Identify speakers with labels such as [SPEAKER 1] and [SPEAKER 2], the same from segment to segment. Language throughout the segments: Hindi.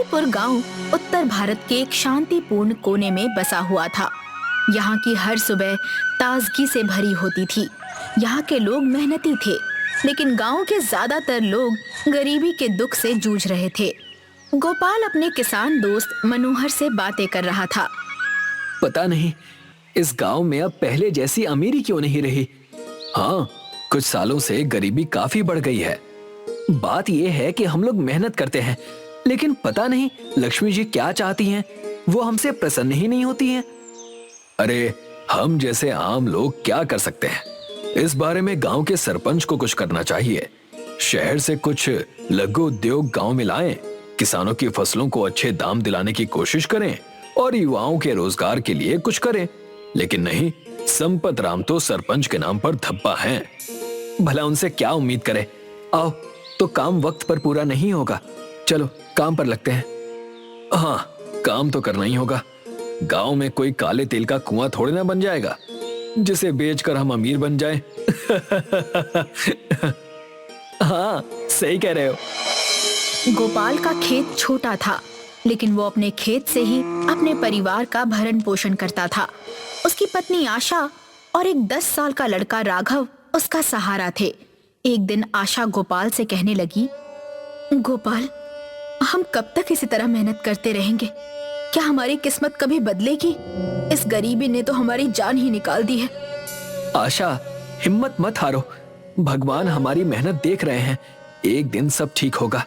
[SPEAKER 1] गोपालपुर गांव उत्तर भारत के एक शांतिपूर्ण कोने में बसा हुआ था। यहाँ की हर सुबह ताजगी से भरी होती थी। यहाँ के लोग मेहनती थे, लेकिन गांव के ज्यादातर लोग गरीबी के दुख से जूझ रहे थे। गोपाल अपने किसान दोस्त मनोहर से बातें कर रहा था।
[SPEAKER 2] पता नहीं इस गांव में अब पहले जैसी अमीरी क्यों नहीं रही। हाँ, कुछ सालों से गरीबी काफी बढ़ गई है। बात यह है कि हम लोग मेहनत करते हैं, लेकिन पता नहीं लक्ष्मी जी क्या चाहती हैं, वो हमसे प्रसन्न ही नहीं होती हैं। अरे हम जैसे आम लोग क्या कर सकते हैं? इस बारे में गांव के सरपंच को कुछ करना चाहिए। शहर से कुछ लघु उद्योग गांव में लाएं, किसानों की फसलों को अच्छे दाम दिलाने की कोशिश करें और युवाओं के रोजगार के लिए कुछ करें। लेकिन नहीं, संपत राम तो सरपंच के नाम पर धब्बा हैं। भला उनसे क्या उम्मीद करें? आओ, तो काम वक्त पर पूरा नहीं होगा। चलो काम पर लगते हैं। हाँ, काम तो करना ही होगा। गांव में कोई काले तेल का कुआं थोड़े ना बन जाएगा जिसे बेचकर हम अमीर बन जाएं। हाँ, सही कह रहे हो।
[SPEAKER 1] गोपाल का खेत छोटा था, लेकिन वो अपने खेत से ही अपने परिवार का भरण पोषण करता था। उसकी पत्नी आशा और एक 10 साल का लड़का राघव उसका सहारा थे। एक दिन आशा गोपाल से कहने लगी, गोपाल, हम कब तक इसी तरह मेहनत करते रहेंगे? क्या हमारी किस्मत कभी बदलेगी? इस गरीबी ने तो हमारी जान ही निकाल दी है।
[SPEAKER 2] आशा, हिम्मत मत हारो। भगवान हमारी मेहनत देख रहे हैं। एक दिन सब ठीक होगा।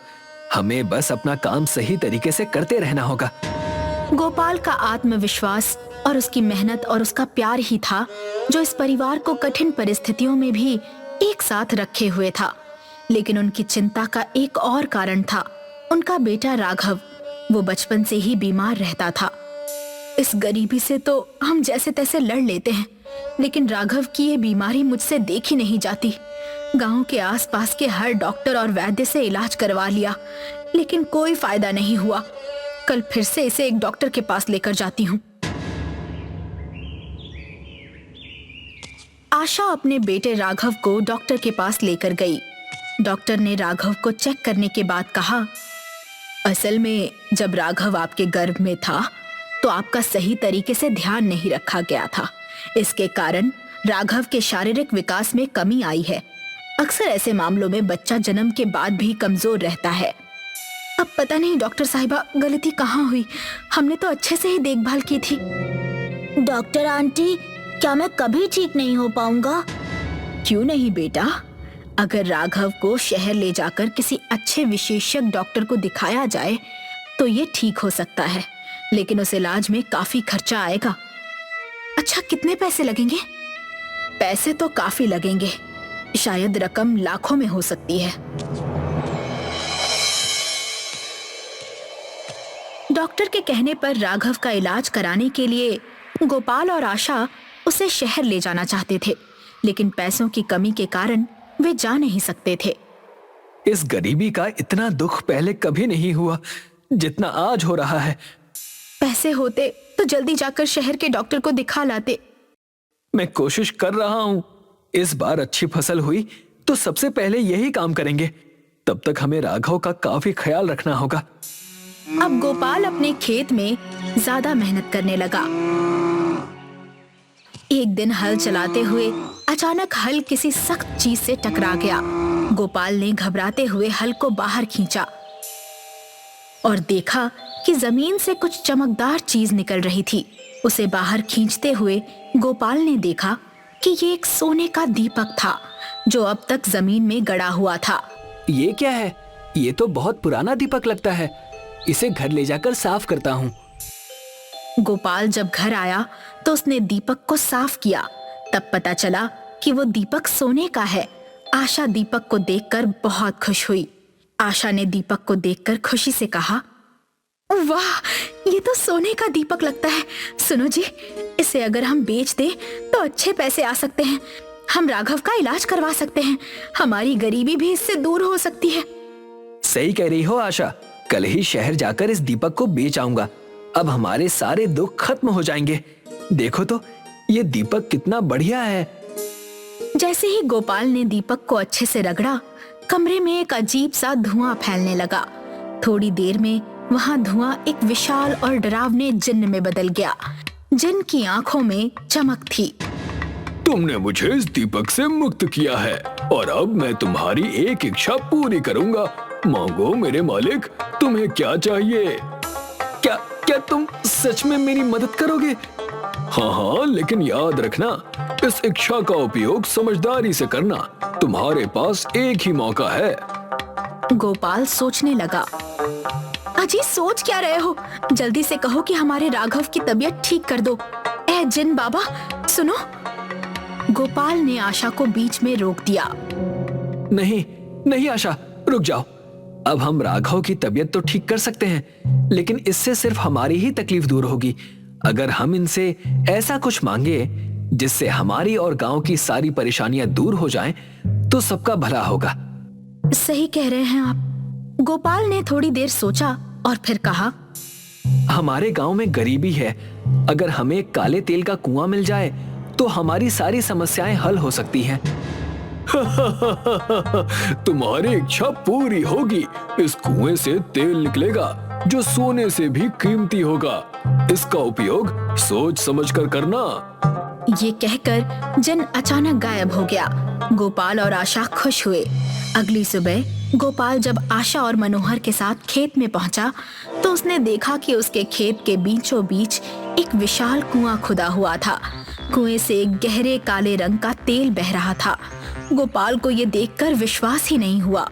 [SPEAKER 2] हमें बस अपना काम सही तरीके से करते रहना होगा।
[SPEAKER 1] गोपाल का आत्मविश्वास और उसकी मेहनत और उसका प्यार ही था जो इस परिवार को कठिन परिस्थितियों में भी एक साथ रखे हुए था। लेकिन उनकी चिंता का एक और कारण था। उनका बेटा राघव, वो बचपन से ही बीमार रहता था। इस गरीबी से तो हम जैसे तैसे लड़ लेते हैं, लेकिन राघव की ये बीमारी मुझसे देखी नहीं जाती। गांव के आसपास के हर डॉक्टर और वैद्य से इलाज करवा लिया, लेकिन कोई फायदा नहीं हुआ। कल फिर से इसे एक डॉक्टर के पास लेकर जाती हूँ। आशा अपने बेटे राघव को डॉक्टर के पास लेकर गई। डॉक्टर ने राघव को चेक करने के बाद कहा, असल में जब राघव आपके गर्भ में था तो आपका सही तरीके से ध्यान नहीं रखा गया था। इसके कारण राघव के शारीरिक विकास में कमी आई है। अक्सर ऐसे मामलों में बच्चा जन्म के बाद भी कमजोर रहता है। अब पता नहीं डॉक्टर साहिबा, गलती कहाँ हुई? हमने तो अच्छे से ही देखभाल की थी।
[SPEAKER 3] डॉक्टर आंटी, क्या मैं कभी ठीक नहीं हो पाऊंगा?
[SPEAKER 1] क्यों नहीं बेटा, अगर राघव को शहर ले जाकर किसी अच्छे विशेषज्ञ डॉक्टर को दिखाया जाए तो ये ठीक हो सकता है, लेकिन उस इलाज में काफी खर्चा आएगा। अच्छा, कितने पैसे लगेंगे? पैसे तो काफी लगेंगे, शायद रकम लाखों में हो सकती है। डॉक्टर के कहने पर राघव का इलाज कराने के लिए गोपाल और आशा उसे शहर ले जाना चाहते थे, लेकिन पैसों की कमी के कारण वे जा नहीं सकते थे।
[SPEAKER 2] इस गरीबी का इतना दुख पहले कभी नहीं हुआ जितना आज हो रहा है।
[SPEAKER 1] पैसे होते तो जल्दी जाकर शहर के डॉक्टर को दिखा लाते।
[SPEAKER 2] मैं कोशिश कर रहा हूँ। इस बार अच्छी फसल हुई तो सबसे पहले यही काम करेंगे। तब तक हमें राघव का काफी ख्याल रखना होगा।
[SPEAKER 1] अब गोपाल अपने खेत में ज्यादा मेहनत करने लगा। एक दिन हल चलाते हुए अचानक हल किसी सख्त चीज से टकरा गया। गोपाल ने घबराते हुए हल को बाहर खींचा और देखा कि जमीन से कुछ चमकदार चीज निकल रही थी। उसे बाहर खींचते हुए गोपाल ने देखा कि ये एक सोने का दीपक था जो अब तक जमीन में गड़ा हुआ था।
[SPEAKER 2] ये क्या है? ये तो बहुत पुराना दीपक लगता है। इसे घर ले जाकर साफ करता हूँ।
[SPEAKER 1] गोपाल जब घर आया तो उसने दीपक को साफ किया। तब पता चला कि वो दीपक सोने का है। आशा दीपक को देखकर बहुत खुश हुई। आशा ने दीपक को देखकर खुशी से कहा, वाह, ये तो सोने का दीपक लगता है। सुनो जी, इसे अगर हम बेच दें तो अच्छे पैसे आ सकते हैं। हम राघव का इलाज करवा सकते हैं। हमारी गरीबी भी इससे दूर हो सकती है।
[SPEAKER 2] सही कह रही हो आशा। कल ही शहर जाकर इस दीपक को बेच आऊंगा। अब हमारे सारे दुख खत्म हो जाएंगे। देखो तो ये दीपक कितना बढ़िया है।
[SPEAKER 1] जैसे ही गोपाल ने दीपक को अच्छे से रगड़ा, कमरे में एक अजीब सा धुआं फैलने लगा। थोड़ी देर में वहाँ धुआं एक विशाल और डरावने जिन्न में बदल गया, जिन की आंखों में चमक थी।
[SPEAKER 2] तुमने मुझे इस दीपक से मुक्त किया है और अब मैं तुम्हारी एक इच्छा पूरी करूंगा। मांगो मेरे मालिक, तुम्हें क्या चाहिए? क्या क्या तुम सच में मेरी मदद करोगे? हाँ, लेकिन याद रखना, इस इच्छा का उपयोग समझदारी से करना। तुम्हारे पास एक ही मौका है।
[SPEAKER 1] गोपाल सोचने लगा। अजी, सोच क्या रहे हो? जल्दी से कहो कि हमारे राघव की तबीयत ठीक कर दो। ए जिन बाबा, सुनो। गोपाल ने आशा को बीच में रोक दिया।
[SPEAKER 2] नहीं नहीं आशा, रुक जाओ। अब हम राघव की तबीयत तो ठीक कर सकते हैं, लेकिन इससे सिर्फ हमारी ही तकलीफ दूर होगी। अगर हम इनसे ऐसा कुछ मांगे जिससे हमारी और गांव की सारी परेशानियां दूर हो जाएं, तो सबका भला होगा।
[SPEAKER 1] सही कह रहे हैं आप। गोपाल ने थोड़ी देर सोचा और फिर कहा,
[SPEAKER 2] हमारे गांव में गरीबी है। अगर हमें काले तेल का कुआं मिल जाए तो हमारी सारी समस्याएं हल हो सकती हैं। तुम्हारी इच्छा पूरी होगी। इस कुएं से तेल निकलेगा जो सोने से भी कीमती होगा। इसका उपयोग सोच समझकर करना।
[SPEAKER 1] ये कहकर जिन अचानक गायब हो गया। गोपाल और आशा खुश हुए। अगली सुबह गोपाल जब आशा और मनोहर के साथ खेत में पहुंचा तो उसने देखा कि उसके खेत के बीचों बीच एक विशाल कुआं खुदा हुआ था। कुएं से एक गहरे काले रंग का तेल बह रहा था। गोपाल को ये देखकर विश्वास ही नहीं हुआ।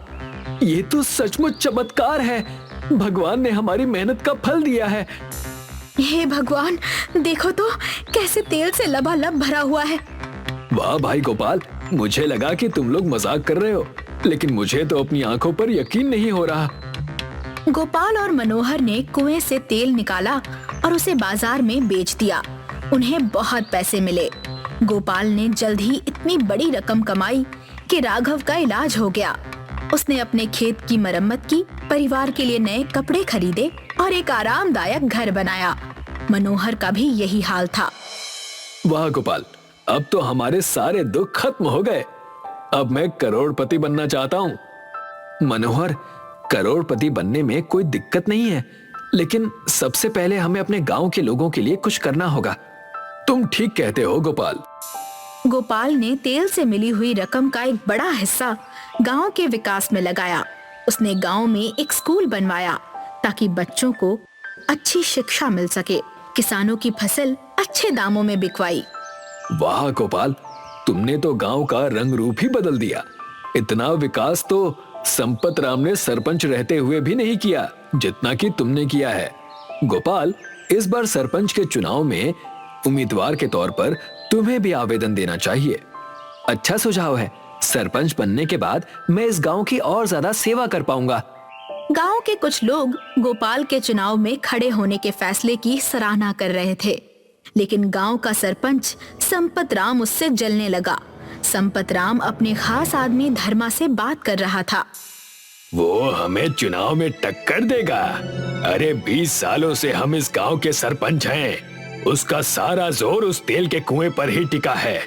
[SPEAKER 2] ये तो सचमुच चमत्कार है। भगवान ने हमारी मेहनत का फल दिया है।
[SPEAKER 1] हे भगवान, देखो तो कैसे तेल से लबालब भरा हुआ है।
[SPEAKER 2] वाह भाई गोपाल, मुझे लगा कि तुम लोग मजाक कर रहे हो, लेकिन मुझे तो अपनी आंखों पर यकीन नहीं हो रहा।
[SPEAKER 1] गोपाल और मनोहर ने कुएं से तेल निकाला और उसे बाजार में बेच दिया। उन्हें बहुत पैसे मिले। गोपाल ने जल्द ही इतनी बड़ी रकम कमाई कि राघव का इलाज हो गया। उसने अपने खेत की मरम्मत की, परिवार के लिए नए कपड़े खरीदे और एक आरामदायक घर बनाया। मनोहर का भी यही हाल था।
[SPEAKER 2] वाह गोपाल, अब तो हमारे सारे दुख खत्म हो गए। अब मैं करोड़पति बनना चाहता हूँ। मनोहर, करोड़पति बनने में कोई दिक्कत नहीं है, लेकिन सबसे पहले हमें अपने गांव के लोगों के लिए कुछ करना होगा। तुम ठीक कहते हो गोपाल।
[SPEAKER 1] गोपाल ने तेल से मिली हुई रकम का एक बड़ा हिस्सा गांव के विकास में लगाया। उसने गांव में एक स्कूल बनवाया ताकि बच्चों को अच्छी शिक्षा मिल सके। किसानों की फसल अच्छे दामों में बिकवाई।
[SPEAKER 2] वाह गोपाल, तुमने तो गांव का रंग रूप ही बदल दिया। इतना विकास तो संपत राम ने सरपंच रहते हुए भी नहीं किया, जितना कि तुमने किया है। गोपाल, इस बार सरपंच के चुनाव में उम्मीदवार के तौर पर तुम्हें भी आवेदन देना चाहिए। अच्छा सुझाव है। सरपंच बनने के बाद मैं इस गांव की और ज्यादा सेवा कर पाऊंगा।
[SPEAKER 1] गांव के कुछ लोग गोपाल के चुनाव में खड़े होने के फैसले की सराहना कर रहे थे, लेकिन गांव का सरपंच संपत राम उससे जलने लगा। संपत राम अपने खास आदमी धर्मा से बात कर रहा था।
[SPEAKER 2] वो हमें चुनाव में टक्कर देगा। अरे 20 सालों से हम इस गांव के सरपंच हैं। उसका सारा जोर उस तेल के कुएं पर ही टिका है।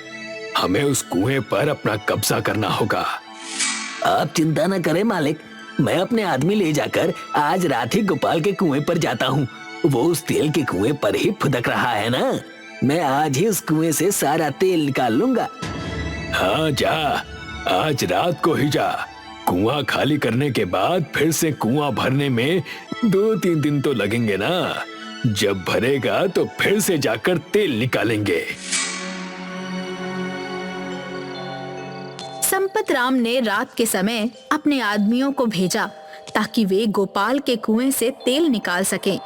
[SPEAKER 2] हमें उस कुएं पर अपना कब्जा करना होगा।
[SPEAKER 4] आप चिंता न करें मालिक, मैं अपने आदमी ले जाकर आज रात ही गोपाल के कुएं पर जाता हूँ। वो उस तेल के कुएं पर ही फुदक रहा है ना। मैं आज ही उस कुएं से सारा तेल निकाल लूंगा।
[SPEAKER 2] हाँ जा, आज रात को ही जा। कुआं खाली करने के बाद फिर से कुआं भरने में 2-3 दिन तो लगेंगे ना। जब भरेगा तो फिर से जाकर तेल निकालेंगे।
[SPEAKER 1] संपत राम ने रात के समय अपने आदमियों को भेजा ताकि वे गोपाल के कुएं से तेल निकाल सकें।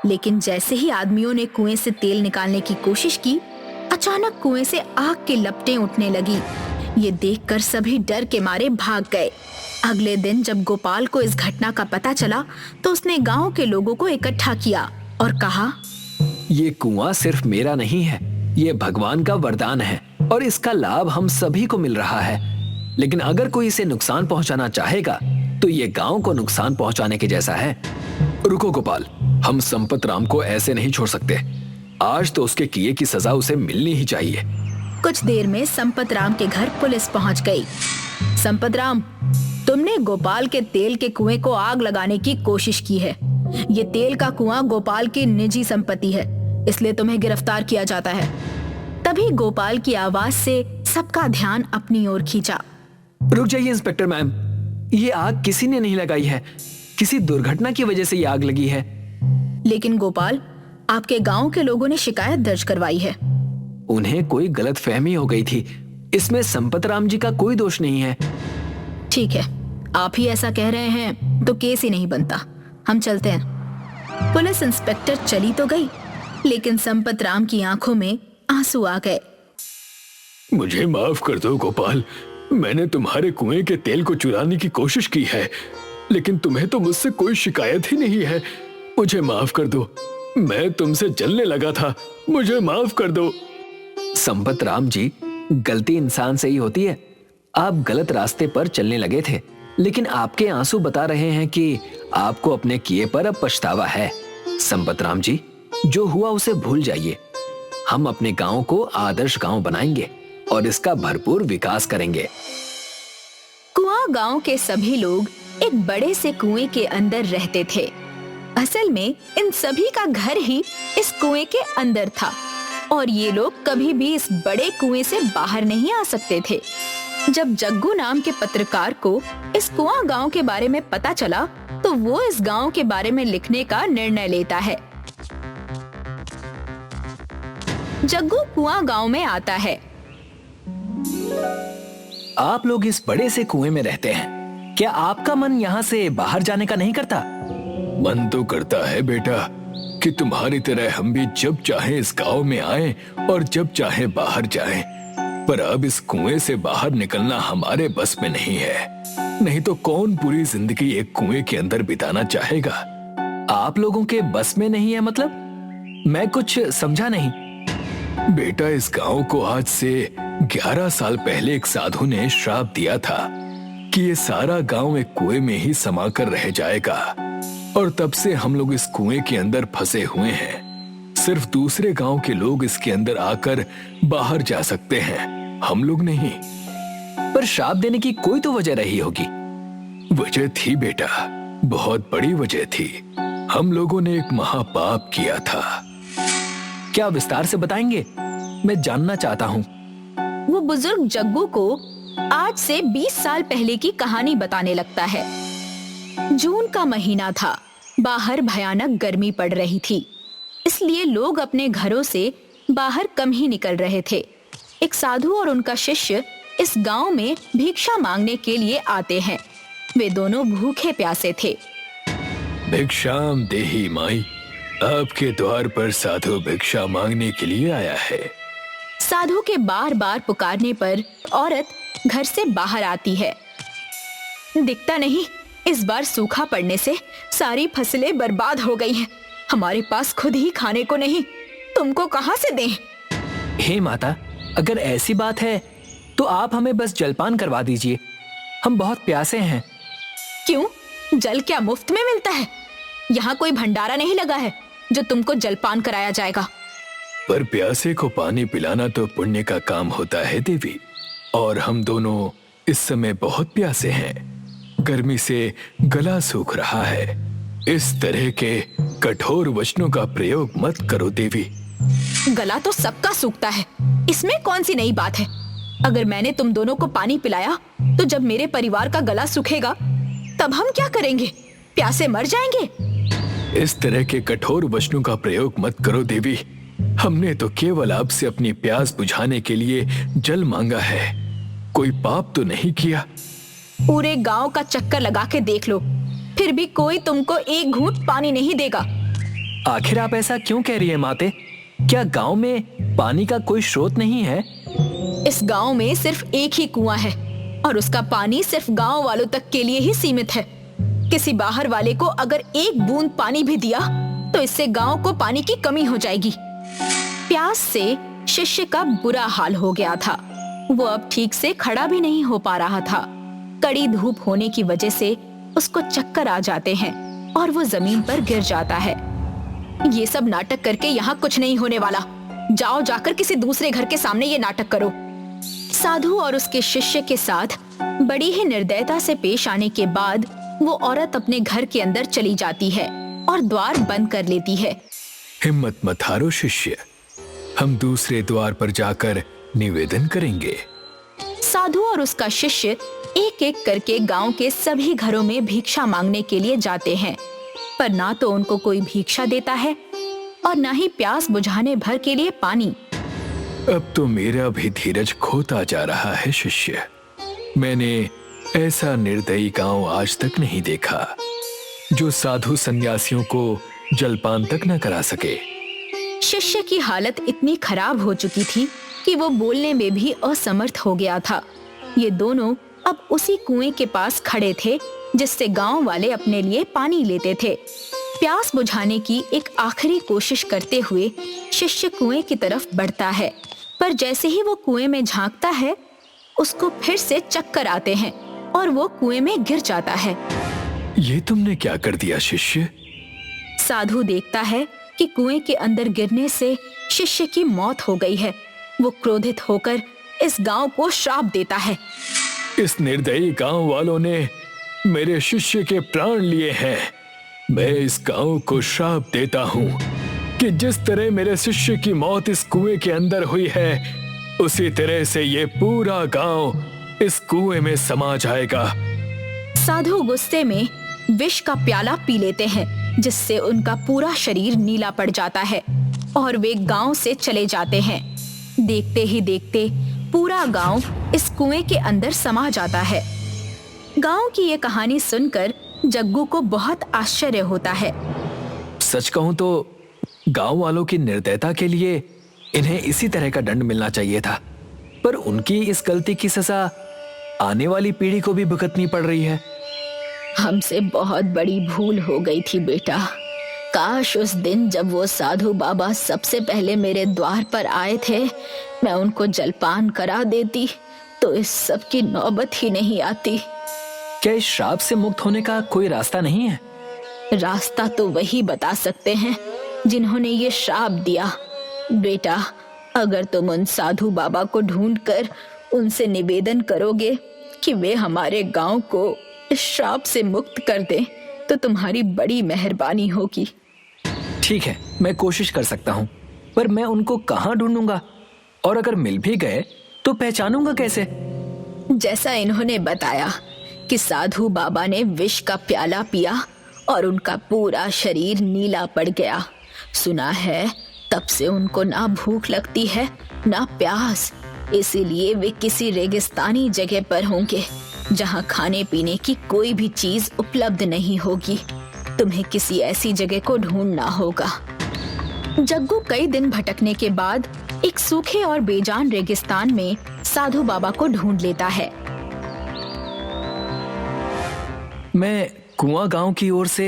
[SPEAKER 1] लेकिन जैसे ही आदमियों ने कुएं से तेल निकालने की कोशिश की, अचानक कुएं से आग की लपटें उठने लगी। ये देखकर सभी डर के मारे भाग गए। अगले दिन जब गोपाल को इस घटना का पता चला तो उसने गांव के लोगों को इकट्ठा किया और कहा,
[SPEAKER 2] ये कुआं सिर्फ मेरा नहीं है, ये भगवान का वरदान है और इसका लाभ हम सभी को मिल रहा है। लेकिन अगर कोई इसे नुकसान पहुंचाना चाहेगा तो ये गांव को नुकसान पहुंचाने के जैसा है। रुको गोपाल, हम संपत राम को ऐसे नहीं छोड़ सकते। आज तो उसके किए की सजा उसे मिलनी ही चाहिए।
[SPEAKER 1] कुछ देर में संपत राम के घर पुलिस पहुंच गई। संपत राम, तुमने गोपाल के तेल के कुएं को आग लगाने की कोशिश की है। ये तेल का कुआं गोपाल की निजी संपत्ति है, इसलिए तुम्हें गिरफ्तार किया जाता है। तभी गोपाल की आवाज से सबका ध्यान अपनी ओर खींचा।
[SPEAKER 2] रुक जाइए इंस्पेक्टर मैम, ये आग किसी ने नहीं लगाई है, किसी दुर्घटना की वजह से ये आग लगी है।
[SPEAKER 1] लेकिन गोपाल, आपके गांव के लोगों ने शिकायत दर्ज करवाई है।
[SPEAKER 2] उन्हें कोई गलतफहमी हो गई थी, इसमें संपत राम जी का कोई दोष नहीं है।
[SPEAKER 1] ठीक है, आप ही ऐसा कह रहे हैं तो केस ही नहीं बनता, हम चलते हैं। पुलिस इंस्पेक्टर चली तो गई, लेकिन संपत राम की आंखों में आंसू आ गए।
[SPEAKER 5] मुझे माफ कर दो गोपाल, मैंने तुम्हारे कुएं के तेल को चुराने की कोशिश की है, लेकिन तुम्हें तो मुझसे कोई शिकायत ही नहीं है। मुझे माफ कर दो, मैं तुमसे जलने लगा था, मुझे माफ कर दो।
[SPEAKER 2] संपत राम जी, गलती इंसान से ही होती है। आप गलत रास्ते पर चलने लगे थे, लेकिन आपके आंसू बता रहे हैं कि आपको अपने किए पर अब पछतावा है। संपत राम जी, जो हुआ उसे भूल जाइए। हम अपने गांव को आदर्श गांव बनाएंगे और इसका भरपूर विकास करेंगे।
[SPEAKER 1] कुआं गांव के सभी लोग एक बड़े से कुएं के अंदर रहते थे। असल में इन सभी का घर ही इस कुएं के अंदर था और ये लोग कभी भी इस बड़े कुएं से बाहर नहीं आ सकते थे। जब जग्गू नाम के पत्रकार को इस कुआं गांव के बारे में पता चला, तो वो इस गांव के बारे में लिखने का निर्णय लेता है। जग्गू कुआं गांव में आता है।
[SPEAKER 2] आप लोग इस बड़े से कुएं में रहते हैं, क्या आपका मन यहाँ से बाहर जाने का नहीं करता?
[SPEAKER 5] मन तो करता है बेटा कि तुम्हारी तरह हम भी जब चाहे इस गांव में आएं और जब चाहे बाहर जाएं, पर अब इस कुएं से बाहर निकलना हमारे बस में नहीं है। नहीं तो कौन पूरी जिंदगी एक कुएं के अंदर बिताना चाहेगा।
[SPEAKER 2] आप लोगों के बस में नहीं है मतलब? मैं कुछ समझा नहीं।
[SPEAKER 5] बेटा, इस गांव को आज से 11 साल पहले एक साधु ने श्राप दिया था कि ये सारा गांव एक कुएं में ही समाकर रह जाएगा, और तब से हम लोग इस कुएं के अंदर फंसे हुए हैं। सिर्फ दूसरे गांव के लोग इसके अंदर आकर बाहर जा सकते हैं, हम लोग नहीं।
[SPEAKER 2] पर श्राप देने की कोई तो वजह रही होगी।
[SPEAKER 5] वजह थी बेटा, बहुत बड़ी वजह थी। हम लोगों ने एक महापाप किया था।
[SPEAKER 2] क्या विस्तार से बताएंगे? मैं जानना चाहता हूँ।
[SPEAKER 1] वो बुजुर्ग जग्गू को आज से 20 साल पहले की कहानी बताने लगता है। जून का महीना था, बाहर भयानक गर्मी पड़ रही थी, इसलिए लोग अपने घरों से बाहर कम ही निकल रहे थे। एक साधु और उनका शिष्य इस गांव में भिक्षा मांगने के लिए आते हैं। वे दोनों भूखे प्यासे थे।
[SPEAKER 5] भिक्षाम देहि माई, आपके द्वार पर साधु भिक्षा मांगने के लिए आया है।
[SPEAKER 1] साधु के बार बार पुकारने पर औरत घर से बाहर आती है। दिखता नहीं, इस बार सूखा पड़ने से सारी फसलें बर्बाद हो गई हैं। हमारे पास खुद ही खाने को नहीं, तुमको कहां से दें?
[SPEAKER 2] हे माता, अगर ऐसी बात है तो आप हमें बस जलपान करवा दीजिए, हम बहुत प्यासे हैं।
[SPEAKER 1] क्यों? जल क्या मुफ्त में मिलता है? यहाँ कोई भंडारा नहीं लगा है जो तुमको जलपान कराया जाएगा।
[SPEAKER 5] पर प्यासे को पानी पिलाना तो पुण्य का काम होता है देवी, और हम दोनों इस समय बहुत प्यासे हैं। गर्मी से गला सूख रहा है। इस तरह के कठोर वचनों का प्रयोग मत करो देवी।
[SPEAKER 1] गला तो सबका सूखता है, इसमें कौन सी नई बात है? अगर मैंने तुम दोनों को पानी पिलाया तो जब मेरे परिवार का गला सूखेगा तब हम क्या करेंगे? प्यासे मर जाएंगे।
[SPEAKER 5] इस तरह के कठोर वचनों का प्रयोग मत करो देवी। हमने तो केवल आपसे अपनी प्यास बुझाने के लिए जल मांगा है, कोई पाप तो नहीं किया।
[SPEAKER 1] पूरे गांव का चक्कर लगा के देख लो, फिर भी कोई तुमको एक घूंट पानी नहीं देगा।
[SPEAKER 2] आखिर आप ऐसा क्यों कह रही है माते? क्या गांव में पानी का कोई स्रोत नहीं है?
[SPEAKER 1] इस गांव में सिर्फ एक ही कुआं है और उसका पानी सिर्फ गांव वालों तक के लिए ही सीमित है। किसी बाहर वाले को अगर एक बूंद पानी भी दिया तो इससे गांव को पानी की कमी हो जाएगी। प्यास से शिष्य का बुरा हाल हो गया था। वो अब ठीक से खड़ा भी नहीं हो पा रहा था। कड़ी धूप होने की वजह से उसको चक्कर आ जाते हैं और वो जमीन पर गिर जाता है। ये सब नाटक करके यहाँ कुछ नहीं होने वाला। जाओ जाकर किसी दूसरे घर के सामने ये नाटक करो। साधु और उसके शिष्य के साथ बड़ी ही निर्दयता से पेश आने के बाद वो औरत अपने घर के अंदर चली जाती है। और द्वार बंद कर लेती है।
[SPEAKER 5] हिम्मत मत हारो शिष्य, हम दूसरे द्वार पर जाकर निवेदन करेंगे।
[SPEAKER 1] साधु और उसका शिष्य एक एक करके गांव के सभी घरों में भिक्षा मांगने के लिए जाते हैं, पर ना तो उनको कोई भिक्षा देता है और ना ही प्यास बुझाने भर के लिए पानी।
[SPEAKER 5] अब तो मेरा भी धीरज खोता जा रहा है शिष्य। मैंने ऐसा निर्दयी गांव आज तक नहीं देखा जो साधु सन्यासियों को जलपान तक न करा सके।
[SPEAKER 1] शिष्य की हालत इतनी खराब हो चुकी थी कि वो बोलने में भी असमर्थ हो गया था। ये दोनों अब उसी कुएं के पास खड़े थे जिससे गांव वाले अपने लिए पानी लेते थे। प्यास बुझाने की एक आखिरी कोशिश करते हुए शिष्य कुएं की तरफ बढ़ता है, पर जैसे ही वो कुएं में झांकता है उसको फिर से चक्कर आते हैं और वो कुएं में गिर जाता है।
[SPEAKER 5] ये तुमने क्या कर दिया शिष्य?
[SPEAKER 1] साधु देखता है कि कुएं के अंदर गिरने से शिष्य की मौत हो गई है। वो क्रोधित होकर इस गांव को श्राप देता है।
[SPEAKER 5] इस निर्दयी गांव वालों ने मेरे शिष्य के प्राण लिए हैं। मैं इस गांव को श्राप देता हूँ कि जिस तरह मेरे शिष्य की मौत इस कुएं के अंदर हुई है, उसी तरह से ये पूरा गांव इस कुएं में समा जाएगा।
[SPEAKER 1] साधु गुस्से में विष का प्याला पी लेते हैं, जिससे उनका पूरा शरीर नीला पड़ जाता है और वे गांव से चले जाते हैं। देखते ही देखते पूरा गांव इस कुएं के अंदर समा जाता है। गांव की ये कहानी सुनकर जग्गू को बहुत आश्चर्य होता है।
[SPEAKER 2] सच कहूं तो गांव वालों की निर्दयता के लिए इन्हें इसी तरह का दंड मिलना चाहिए था, पर उनकी इस गलती की सजा आने वाली पीढ़ी को भी भुगतनी पड़ रही है।
[SPEAKER 3] हमसे बहुत बड़ी भूल हो गई थी बेटा। काश उस दिन जब वो साधु बाबा सबसे पहले मेरे द्वार पर आए थे, मैं उनको जलपान करा देती तो इस सब की नौबत ही नहीं आती।
[SPEAKER 2] क्या इस श्राप से मुक्त होने का कोई रास्ता नहीं है?
[SPEAKER 3] रास्ता तो वही बता सकते हैं जिन्होंने ये श्राप दिया। बेटा, अगर तुम उन साधु बाबा को ढूंढकर उनसे निवेदन करोगे कि वे हमारे गांव को इस श्राप से मुक्त कर दें, तो तुम्हारी बड़ी मेहरबानी होगी।
[SPEAKER 2] ठीक है, मैं कोशिश कर सकता हूँ, पर मैं उनको कहाँ ढूंढूंगा? और अगर मिल भी गए तो पहचानूंगा कैसे?
[SPEAKER 3] जैसा इन्होंने बताया कि साधु बाबा ने विष का प्याला पिया और उनका पूरा शरीर नीला पड़ गया। सुना है तब से उनको ना भूख लगती है ना प्यास, इसीलिए वे किसी रेगिस्तानी जगह पर होंगे जहां खाने पीने की कोई भी चीज उपलब्ध नहीं होगी। तुम्हें किसी ऐसी जगह को ढूंढना होगा।
[SPEAKER 1] जग्गू कई दिन भटकने के बाद एक सूखे और बेजान रेगिस्तान में साधु बाबा को ढूंढ लेता है।
[SPEAKER 2] मैं कुआं गांव की ओर से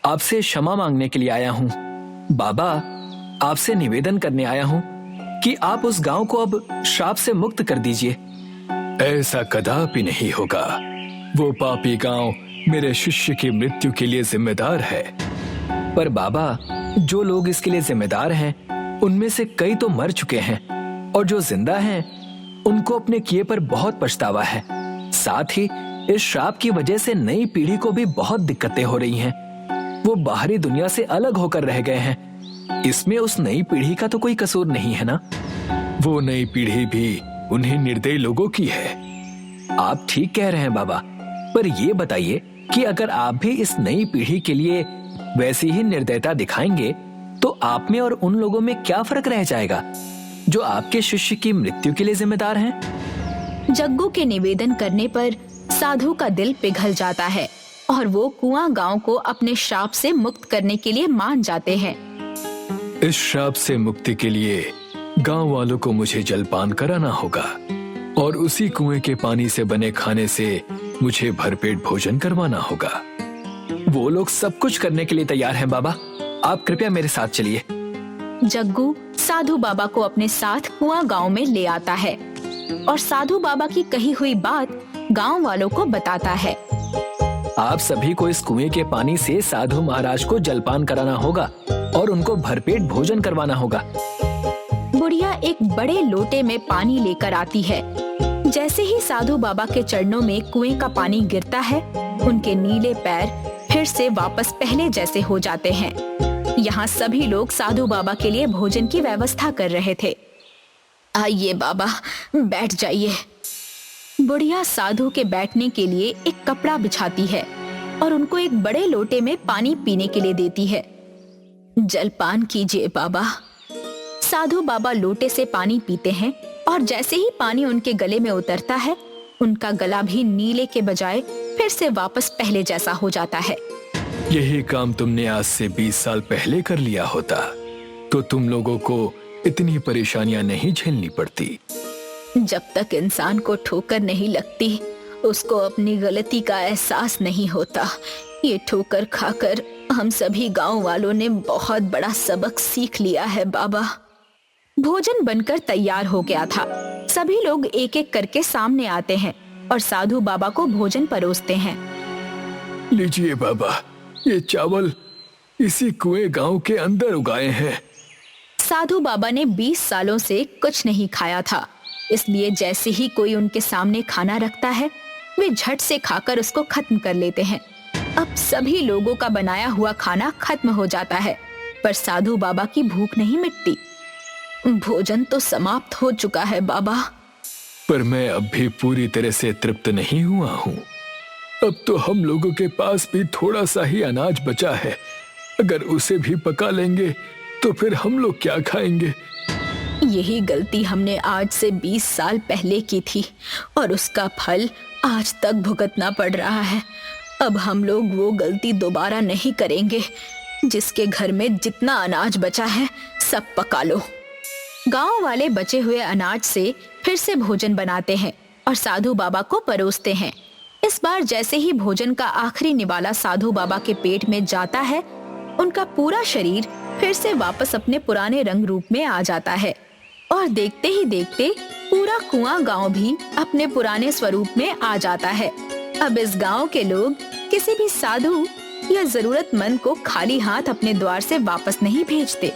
[SPEAKER 2] आपसे क्षमा मांगने के लिए आया हूँ। बाबा, आपसे निवेदन करने आया हूँ कि आप उस गांव को अब श्राप से मुक्त कर दीजिए।
[SPEAKER 5] ऐसा कदापि नहीं होगा। वो पापी गांव मेरे शिष्य की मृत्यु के लिए जिम्मेदार है।
[SPEAKER 2] पर बाबा, जो लोग इसके लिए जिम्मेदार हैं, उनमें से कई तो मर चुके हैं और जो जिंदा हैं, उनको अपने किए पर बहुत पछतावा है। साथ ही इस श्राप की वजह से नई पीढ़ी को भी बहुत दिक्कतें हो रही हैं। वो बाहरी दुनिया से अलग होकर रह गए हैं। इसमें उस नई पीढ़ी का तो कोई कसूर नहीं है ना?
[SPEAKER 5] वो नई पीढ़ी भी उन्हीं निर्दयी लोगों की है।
[SPEAKER 2] आप ठीक कह रहे हैं बाबा, पर ये बताइए कि अगर आप भी इस नई पीढ़ी के लिए वैसी ही निर्दयता दिखाएंगे तो आप में और उन लोगों में क्या फर्क रह जाएगा जो आपके शिष्य की मृत्यु के लिए जिम्मेदार हैं?
[SPEAKER 1] जग्गू के निवेदन करने पर साधु का दिल पिघल जाता है और वो कुआं गांव को अपने श्राप से मुक्त करने के लिए मान जाते हैं।
[SPEAKER 5] इस श्राप से मुक्ति के लिए गांव वालों को मुझे जलपान कराना होगा और उसी कुएं के पानी से बने खाने से मुझे भरपेट भोजन करवाना होगा।
[SPEAKER 2] वो लोग सब कुछ करने के लिए तैयार हैं बाबा, आप कृपया मेरे साथ चलिए।
[SPEAKER 1] जग्गू साधु बाबा को अपने साथ कुआं गांव में ले आता है और साधु बाबा की कही हुई बात गांव वालों को बताता है।
[SPEAKER 2] आप सभी को इस कुएं के पानी से साधु महाराज को जलपान कराना होगा और उनको भरपेट भोजन करवाना होगा।
[SPEAKER 1] बुढ़िया एक बड़े लोटे में पानी लेकर आती है। जैसे ही साधु बाबा के चरणों में कुएं का पानी गिरता है, उनके नीले पैर फिर से वापस पहले जैसे हो जाते हैं। यहाँ सभी लोग साधु बाबा के लिए भोजन की व्यवस्था कर रहे थे।
[SPEAKER 3] आइए बाबा, बैठ जाइए।
[SPEAKER 1] बुढ़िया साधु के बैठने के लिए एक कपड़ा बिछाती है और उनको एक बड़े लोटे में पानी पीने के लिए देती है।
[SPEAKER 3] जलपान कीजिए बाबा।
[SPEAKER 1] साधु बाबा लोटे से पानी पीते हैं और जैसे ही पानी उनके गले में उतरता है, उनका गला भी नीले के बजाय फिर से वापस पहले जैसा हो जाता है।
[SPEAKER 5] यही काम तुमने आज से 20 साल पहले कर लिया होता तो तुम लोगों को इतनी परेशानियां नहीं झेलनी पड़ती।
[SPEAKER 3] जब तक इंसान को ठोकर नहीं लगती, उसको अपनी गलती का एहसास नहीं होता। ये ठोकर खाकर हम सभी गांव वालों ने बहुत बड़ा सबक सीख लिया है बाबा।
[SPEAKER 1] भोजन बनकर तैयार हो गया था। सभी लोग एक एक करके सामने आते हैं और साधु बाबा को भोजन परोसते हैं।
[SPEAKER 5] लीजिए बाबा, ये चावल इसी कुएं गांव के अंदर उगाए हैं।
[SPEAKER 1] साधु बाबा ने 20 सालों से कुछ नहीं खाया था, इसलिए जैसे ही कोई उनके सामने खाना रखता है, वे झट से खाकर उसको खत्म कर लेते हैं। अब सभी लोगों का बनाया हुआ खाना खत्म हो जाता है, पर साधु बाबा की भूख नहीं मिटती।
[SPEAKER 3] भोजन तो समाप्त हो चुका है बाबा।
[SPEAKER 5] पर मैं अब भी पूरी तरह से तृप्त नहीं हुआ हूँ। अब तो हम लोगों के पास भी थोड़ा सा ही अनाज बचा है। अगर उसे भी पका लेंगे तो फिर हम लोग क्या खाएंगे?
[SPEAKER 3] यही गलती हमने आज से 20 साल पहले की थी और उसका फल आज तक भुगतना पड़ रहा है। अब हम लोग वो गलती दोबारा नहीं करेंगे। जिसके घर में जितना अनाज बचा है, सब पका लो।
[SPEAKER 1] गांव वाले बचे हुए अनाज से फिर से भोजन बनाते हैं और साधु बाबा को परोसते हैं। इस बार जैसे ही भोजन का आखिरी निवाला साधु बाबा के पेट में जाता है, उनका पूरा शरीर फिर से वापस अपने पुराने रंग रूप में आ जाता है और देखते ही देखते पूरा कुआं गांव भी अपने पुराने स्वरूप में आ जाता है। अब इस गांव के लोग किसी भी साधु या जरूरतमंद को खाली हाथ अपने द्वार से वापस नहीं भेजते।